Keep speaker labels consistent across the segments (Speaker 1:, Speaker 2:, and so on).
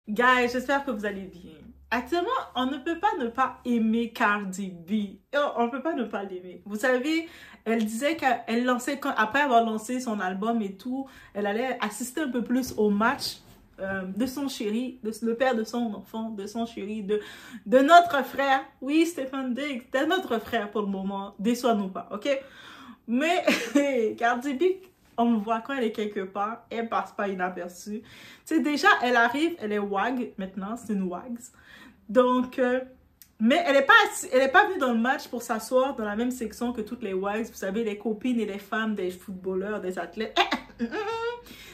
Speaker 1: Guys, j'espère que vous allez bien. Actuellement, on ne peut pas ne pas aimer Cardi B. On ne peut pas ne pas l'aimer. Vous savez, elle disait qu'elle lançait, après avoir lancé son album et tout, elle allait assister un peu plus au match de son chéri, le père de son enfant, de son chéri, de notre frère. Oui, Stephen Diggs, de notre frère pour le moment. Déçois-nous pas, ok? Mais Cardi B, on le voit quand elle est quelque part, elle passe pas inaperçue. Tu sais, déjà, elle arrive, elle est WAG maintenant, c'est une WAGs. Donc, mais elle est pas venue dans le match pour s'asseoir dans la même section que toutes les WAGs. Vous savez, les copines et les femmes des footballeurs, des athlètes.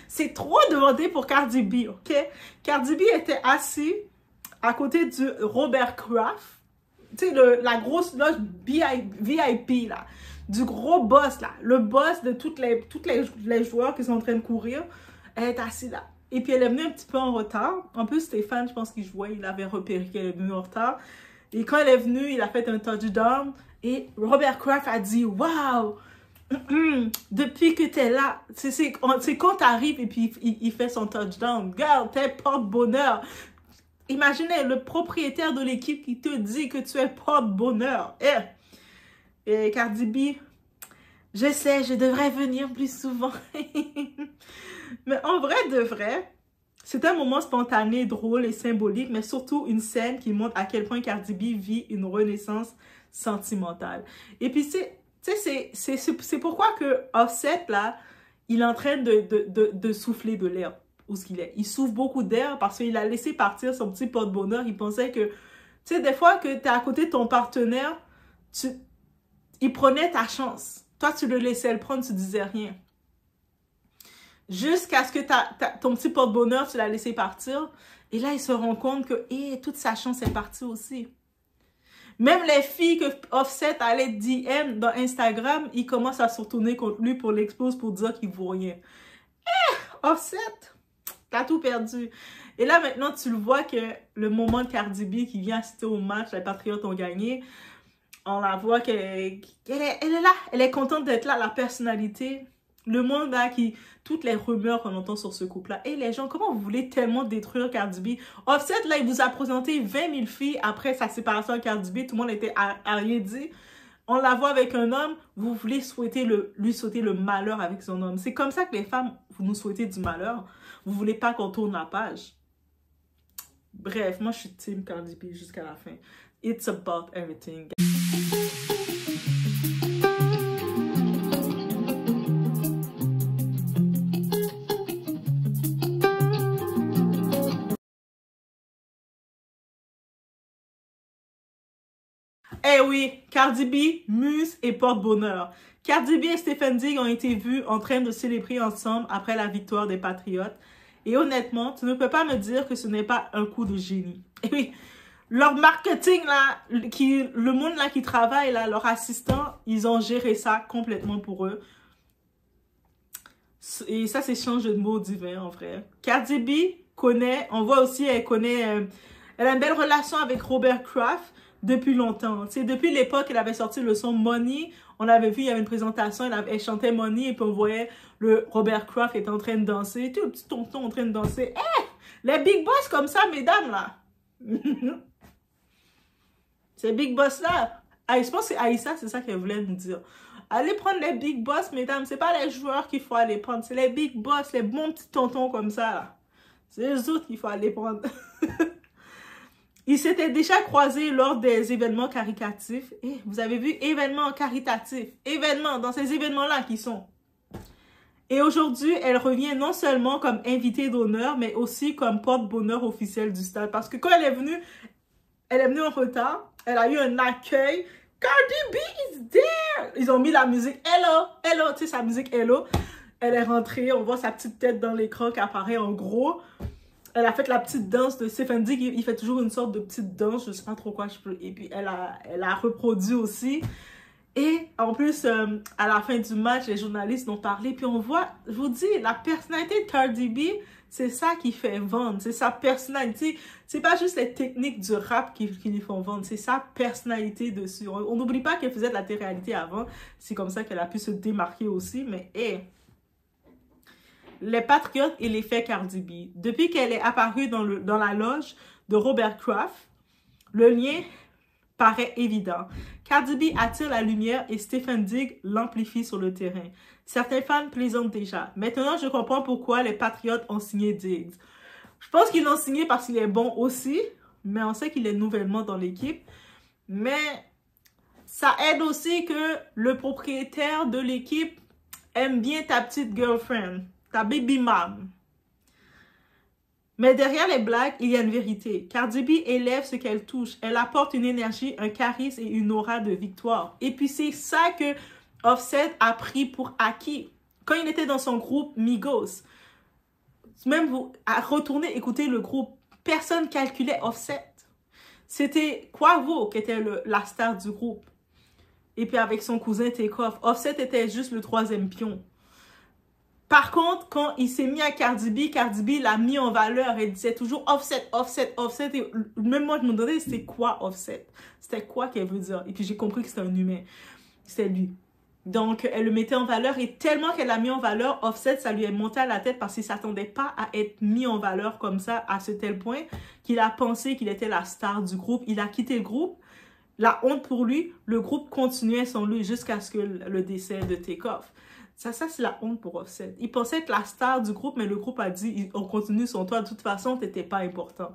Speaker 1: C'est trop demandé pour Cardi B, ok? Cardi B était assis à côté du Robert Kraft. Tu sais, la grosse loge VIP, là. Du gros boss, là. Le boss de toutes les joueurs qui sont en train de courir. Elle est assise là. Et puis, elle est venue un petit peu en retard. En plus, Stéphane, je pense qu'il jouait, il avait repéré qu'elle est venue en retard. Et quand elle est venue, il a fait un touchdown. Et Robert Kraft a dit, waouh! Depuis que t'es là, c'est quand t'arrives et puis il fait son touchdown. Regarde, t'es porte-bonheur. Imaginez le propriétaire de l'équipe qui te dit que tu es porte-bonheur. Et Cardi B, je sais, je devrais venir plus souvent. Mais en vrai de vrai, c'est un moment spontané, drôle et symbolique, mais surtout une scène qui montre à quel point Cardi B vit une renaissance sentimentale. Et puis, c'est pourquoi que Offset, là, il est en train de souffler de l'air. Où ce qu'il est. Il souffle beaucoup d'air parce qu'il a laissé partir son petit porte-bonheur. Il pensait que, tu sais, des fois que tu es à côté de ton partenaire, il prenait ta chance. Toi, tu le laissais le prendre, tu disais rien. Jusqu'à ce que ton petit porte-bonheur, tu l'as laissé partir. Et là, il se rend compte que, toute sa chance est partie aussi. Même les filles que Offset allait DM dans Instagram, ils commencent à se retourner contre lui pour l'expose pour dire qu'il ne vaut rien. Offset! T'as tout perdu. Et là, maintenant, tu le vois que le moment de Cardi B qui vient assister au match, les Patriotes ont gagné. On la voit qu'elle est là. Elle est contente d'être là, la personnalité. Le monde là, toutes les rumeurs qu'on entend sur ce couple-là. Et les gens, comment vous voulez tellement détruire Cardi B? Offset, là, il vous a présenté 20 000 filles après sa séparation avec Cardi B. Tout le monde était à rien dit. On la voit avec un homme, vous voulez lui souhaiter le malheur avec son homme. C'est comme ça que les femmes, vous nous souhaitez du malheur. Vous voulez pas qu'on tourne la page. Bref, moi je suis team Cardi B jusqu'à la fin. It's about everything. Eh oui, Cardi B, muse et porte-bonheur. Cardi B et Stephen Diggs ont été vus en train de célébrer ensemble après la victoire des Patriotes. Et honnêtement, tu ne peux pas me dire que ce n'est pas un coup de génie. Eh oui, leur marketing, là, le monde là qui travaille, là, leurs assistants, ils ont géré ça complètement pour eux. Et ça, c'est change de mots divin, en vrai. Cardi B connaît, on voit aussi, elle connaît, elle a une belle relation avec Robert Kraft depuis longtemps. Tu sais, depuis l'époque, elle avait sorti le son Money. On l'avait vu, il y avait une présentation, elle chantait Money et puis on voyait le Robert Kraft était en train de danser. Tout le petit tonton en train de danser. Les big boss comme ça, mesdames, là. Ces big boss là. Je pense que Aïssa, c'est ça qu'elle voulait nous dire. Allez prendre les big boss, mesdames. C'est pas les joueurs qu'il faut aller prendre. C'est les big boss, les bons petits tontons comme ça, là. C'est les autres qu'il faut aller prendre. Ils s'étaient déjà croisés lors des événements caritatifs. Et vous avez vu, événements caritatifs. Événements, dans ces événements-là qui sont. Et aujourd'hui, elle revient non seulement comme invitée d'honneur, mais aussi comme porte-bonheur officiel du stade. Parce que quand elle est venue en retard. Elle a eu un accueil. Cardi B is there! Ils ont mis la musique Hello, Hello, tu sais, sa musique Hello. Elle est rentrée, on voit sa petite tête dans l'écran qui apparaît en gros. Elle a fait la petite danse de Stephen Diggs. Il fait toujours une sorte de petite danse, je sais pas trop quoi. Et puis elle a reproduit aussi. Et en plus, à la fin du match, les journalistes ont parlé. Puis on voit, je vous dis, la personnalité de Cardi B, c'est ça qui fait vendre. C'est sa personnalité. C'est pas juste les techniques du rap qui lui font vendre. C'est sa personnalité dessus. On n'oublie pas qu'elle faisait de la télé-réalité avant. C'est comme ça qu'elle a pu se démarquer aussi. Mais les Patriotes et l'effet Cardi B. Depuis qu'elle est apparue dans la loge de Robert Kraft, le lien paraît évident. Cardi B attire la lumière et Stephen Diggs l'amplifie sur le terrain. Certains fans plaisantent déjà. Maintenant, je comprends pourquoi les Patriotes ont signé Diggs. Je pense qu'ils l'ont signé parce qu'il est bon aussi, mais on sait qu'il est nouvellement dans l'équipe. Mais ça aide aussi que le propriétaire de l'équipe aime bien ta petite girlfriend, ta baby mom. Mais derrière les blagues, il y a une vérité. Cardi B élève ce qu'elle touche. Elle apporte une énergie, un charisme et une aura de victoire. Et puis c'est ça que Offset a pris pour acquis. Quand il était dans son groupe Migos, même vous retournez écouter le groupe, personne calculait Offset. C'était Quavo qui était la star du groupe. Et puis avec son cousin Takeoff, Offset était juste le troisième pion. Par contre, quand il s'est mis à Cardi B l'a mis en valeur. Elle disait toujours Offset, Offset, Offset. Et même moi, je me demandais c'était quoi Offset. C'était quoi qu'elle veut dire. Et puis j'ai compris que c'était un humain. C'était lui. Donc, elle le mettait en valeur. Et tellement qu'elle l'a mis en valeur, Offset, ça lui est monté à la tête parce qu'il ne s'attendait pas à être mis en valeur comme ça, à ce tel point qu'il a pensé qu'il était la star du groupe. Il a quitté le groupe. La honte pour lui, le groupe continuait sans lui jusqu'à ce que le décès de Takeoff. Ça c'est la honte pour Offset. Il pensait être la star du groupe, mais le groupe a dit, on continue sans toi, de toute façon, tu n'étais pas important.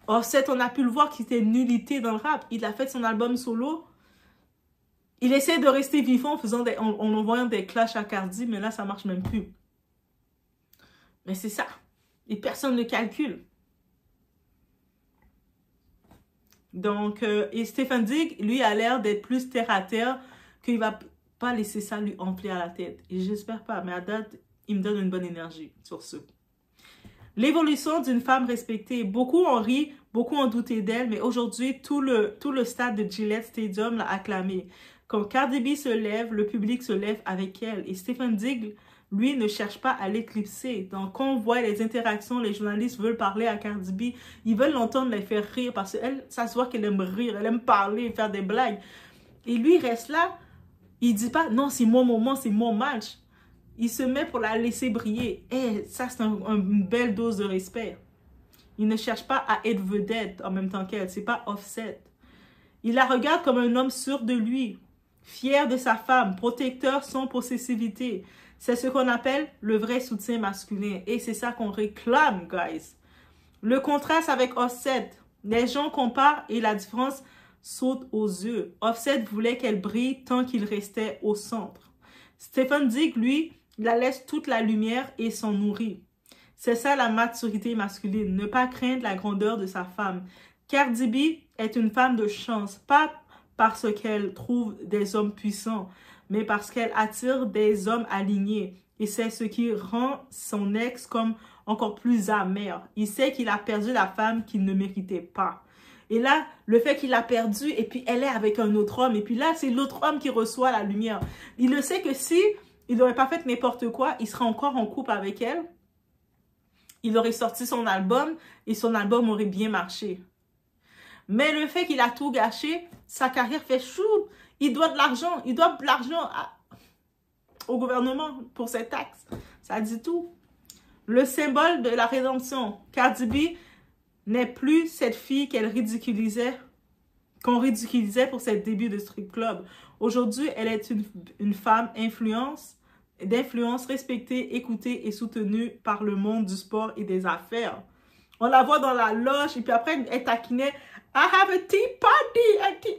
Speaker 1: Offset, on a pu le voir qu'il était nullité dans le rap. Il a fait son album solo. Il essaie de rester vivant en envoyant des clashs à Cardi, mais là, ça marche même plus. Mais c'est ça. Et personne ne calcule. Donc, et Stephen Diggs, lui, a l'air d'être plus terre à terre, qu'il va pas laisser ça lui enfler à la tête. Et j'espère pas, mais à date, il me donne une bonne énergie sur ce. L'évolution d'une femme respectée. Beaucoup ont ri, beaucoup ont douté d'elle, mais aujourd'hui, tout le stade de Gillette Stadium l'a acclamée. Quand Cardi B se lève, le public se lève avec elle. Et Stephen Diggs, lui, ne cherche pas à l'éclipser. Donc, quand on voit les interactions, les journalistes veulent parler à Cardi B, ils veulent l'entendre les faire rire parce que ça se voit qu'elle aime rire, elle aime parler, faire des blagues. Et lui, il reste là. Il dit pas, non, c'est mon moment, c'est mon match. Il se met pour la laisser briller. Et ça, c'est une belle dose de respect. Il ne cherche pas à être vedette en même temps qu'elle. C'est pas Offset. Il la regarde comme un homme sûr de lui, fier de sa femme, protecteur sans possessivité. C'est ce qu'on appelle le vrai soutien masculin. Et c'est ça qu'on réclame, guys. Le contraste avec Offset. Les gens comparent et la différence saute aux yeux. Offset voulait qu'elle brille tant qu'il restait au centre. Stephen Diggs, lui, la laisse toute la lumière et s'en nourrit. C'est ça la maturité masculine, ne pas craindre la grandeur de sa femme. Cardi B est une femme de chance, pas parce qu'elle trouve des hommes puissants, mais parce qu'elle attire des hommes alignés. Et c'est ce qui rend son ex comme encore plus amer. Il sait qu'il a perdu la femme qu'il ne méritait pas. Et là, le fait qu'il a perdu, et puis elle est avec un autre homme, et puis là, c'est l'autre homme qui reçoit la lumière. Il le sait que si il n'aurait pas fait n'importe quoi, il serait encore en couple avec elle. Il aurait sorti son album, et son album aurait bien marché. Mais le fait qu'il a tout gâché, sa carrière fait chou. Il doit de l'argent. Il doit de l'argent au gouvernement pour ses taxes. Ça dit tout. Le symbole de la rédemption. Cardi B n'est plus cette fille qu'on ridiculisait pour ses débuts de strip club. Aujourd'hui, elle est une femme d'influence respectée, écoutée et soutenue par le monde du sport et des affaires. On la voit dans la loge et puis après, elle taquinait « I have a tea party! »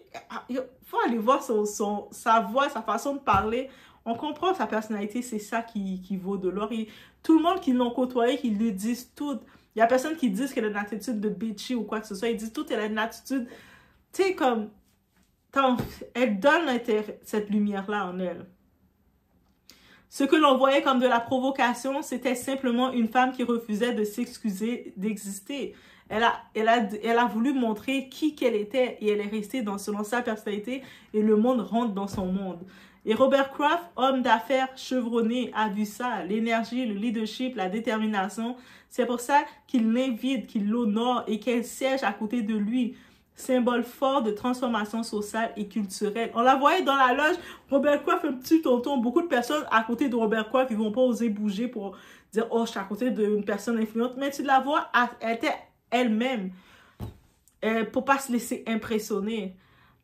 Speaker 1: Il faut aller voir sa voix, sa façon de parler. On comprend sa personnalité, c'est ça qui vaut de l'or. Et tout le monde qui l'ont côtoyé, qui lui disent tout. Il y a personne qui dit qu'elle a une attitude de bitchy ou quoi que ce soit. Ils disent tout, elle a une attitude, tu sais, comme, elle donne cette lumière-là en elle. Ce que l'on voyait comme de la provocation, c'était simplement une femme qui refusait de s'excuser d'exister. Elle a voulu montrer qui qu'elle était et elle est restée selon sa personnalité et le monde rentre dans son monde. Et Robert Kraft, homme d'affaires chevronné, a vu ça, l'énergie, le leadership, la détermination. C'est pour ça qu'il l'invite, qu'il l'honore et qu'elle siège à côté de lui. symbole fort de transformation sociale et culturelle. On la voyait dans la loge, Robert Kraft, un petit tonton. Beaucoup de personnes à côté de Robert Kraft, ils vont pas oser bouger pour dire « Oh, je suis à côté d'une personne influente ». Mais tu la vois, elle était elle-même pour pas se laisser impressionner.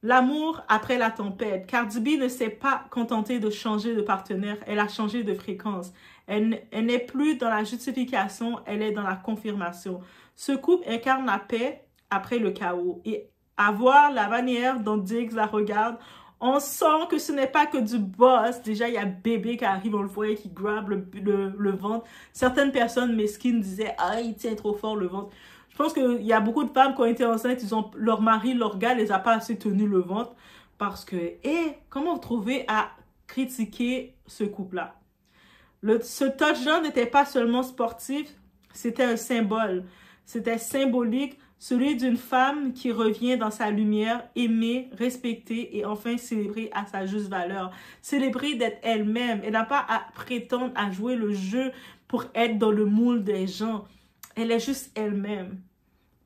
Speaker 1: L'amour après la tempête. Cardi B ne s'est pas contentée de changer de partenaire, elle a changé de fréquence. Elle n'est plus dans la justification, elle est dans la confirmation. Ce couple incarne la paix après le chaos. Et à voir la manière dont Diggs la regarde, on sent que ce n'est pas que du boss. Déjà, il y a bébé qui arrive, on le voyait, qui grabe le ventre. Certaines personnes mesquines disaient « Ah, il tient trop fort le ventre ». Je pense qu'il y a beaucoup de femmes qui ont été enceintes, leur mari, leur gars, les a pas assez tenu le ventre. Parce que, comment vous trouvez à critiquer ce couple-là? Ce touchdown n'était pas seulement sportif, c'était un symbole. C'était symbolique, celui d'une femme qui revient dans sa lumière, aimée, respectée et enfin célébrée à sa juste valeur. Célébrée d'être elle-même. Elle n'a pas à prétendre à jouer le jeu pour être dans le moule des gens. Elle est juste elle-même.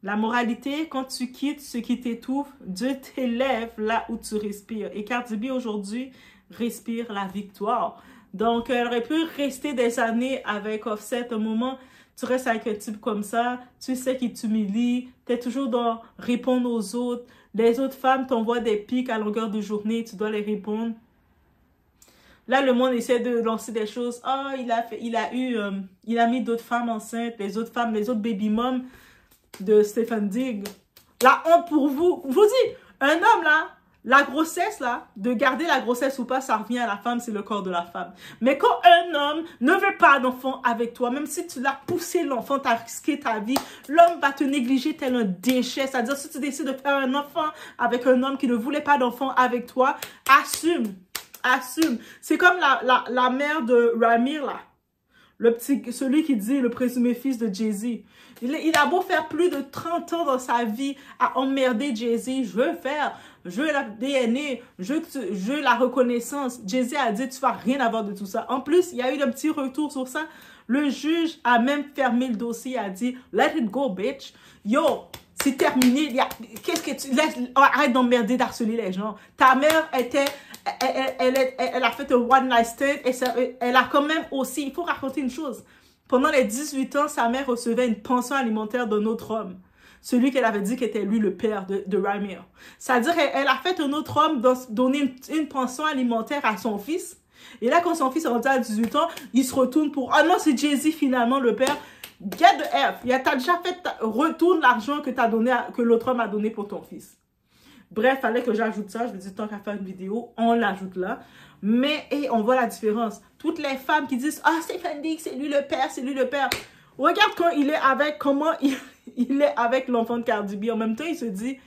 Speaker 1: La moralité, quand tu quittes ce qui t'étouffe, Dieu t'élève là où tu respires. Et Cardi B aujourd'hui respire la victoire. Donc, elle aurait pu rester des années avec Offset. Un moment, tu restes avec un type comme ça, tu sais qu'il t'humilie, tu es toujours dans répondre aux autres. Les autres femmes t'envoient des pics à longueur de journée, tu dois les répondre. Là, le monde essaie de lancer des choses. Ah, il a mis d'autres femmes enceintes, les autres baby moms de Stephen Diggs. La honte pour vous. Je vous dis, un homme là, la grossesse là, de garder la grossesse ou pas, ça revient à la femme, c'est le corps de la femme. Mais quand un homme ne veut pas d'enfant avec toi, même si tu l'as poussé l'enfant, tu as risqué ta vie, l'homme va te négliger tel un déchet. C'est-à-dire, si tu décides de faire un enfant avec un homme qui ne voulait pas d'enfant avec toi, assume. Assume. C'est comme la mère de Ramir, là. Celui qui dit le présumé fils de Jay-Z. Il a beau faire plus de 30 ans dans sa vie à emmerder Jay-Z. Je veux la DNA, je veux la reconnaissance. Jay-Z a dit, tu vas rien avoir de tout ça. En plus, il y a eu un petit retour sur ça. Le juge a même fermé le dossier, a dit, let it go, bitch. Yo, c'est terminé. Qu'est-ce que tu... Arrête d'emmerder, d'harceler les gens. Ta mère était... Elle a fait un one night stand et elle a quand même aussi, il faut raconter une chose. Pendant les 18 ans, sa mère recevait une pension alimentaire d'un autre homme. Celui qu'elle avait dit qu'était lui le père de Ramir. C'est-à-dire qu'elle a fait un autre homme donner une pension alimentaire à son fils. Et là, quand son fils est rendu à 18 ans, il se retourne pour... Ah non, c'est Jay-Z finalement le père. Get the F. T'as déjà fait... Retourne l'argent que l'autre homme a donné pour ton fils. Bref, fallait que j'ajoute ça. Je me dis, tant qu'à faire une vidéo, on l'ajoute là. Mais, on voit la différence. Toutes les femmes qui disent, ah, Stephen Diggs, c'est lui le père, c'est lui le père. Regarde quand il est avec, comment il est avec l'enfant de Cardi B. En même temps, il se dit,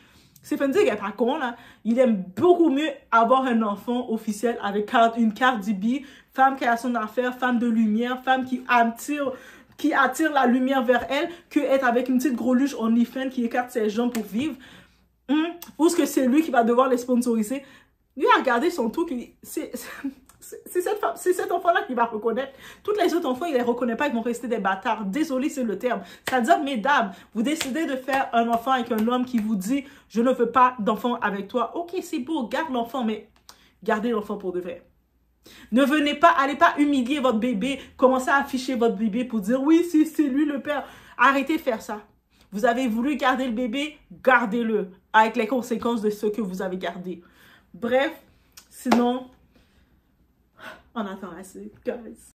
Speaker 1: Stephen Diggs est pas con, là. Il aime beaucoup mieux avoir un enfant officiel avec une Cardi B, femme qui a son affaire, femme de lumière, femme qui attire la lumière vers elle, que être avec une petite greluche OnlyFans qui écarte ses jambes pour vivre. Ou est-ce que c'est lui qui va devoir les sponsoriser? Lui a regardé son truc, c'est cet enfant-là qui va reconnaître. Toutes les autres enfants, il les reconnaît pas, ils vont rester des bâtards. Désolé, c'est le terme. C'est-à-dire, mesdames, vous décidez de faire un enfant avec un homme qui vous dit « Je ne veux pas d'enfant avec toi ». Ok, c'est beau, garde l'enfant, mais gardez l'enfant pour de vrai. Ne venez pas, allez pas humilier votre bébé, commencez à afficher votre bébé pour dire « Oui, c'est lui le père ». Arrêtez de faire ça. Vous avez voulu garder le bébé, gardez-le avec les conséquences de ce que vous avez gardé. Bref, sinon, on attend assez, guys.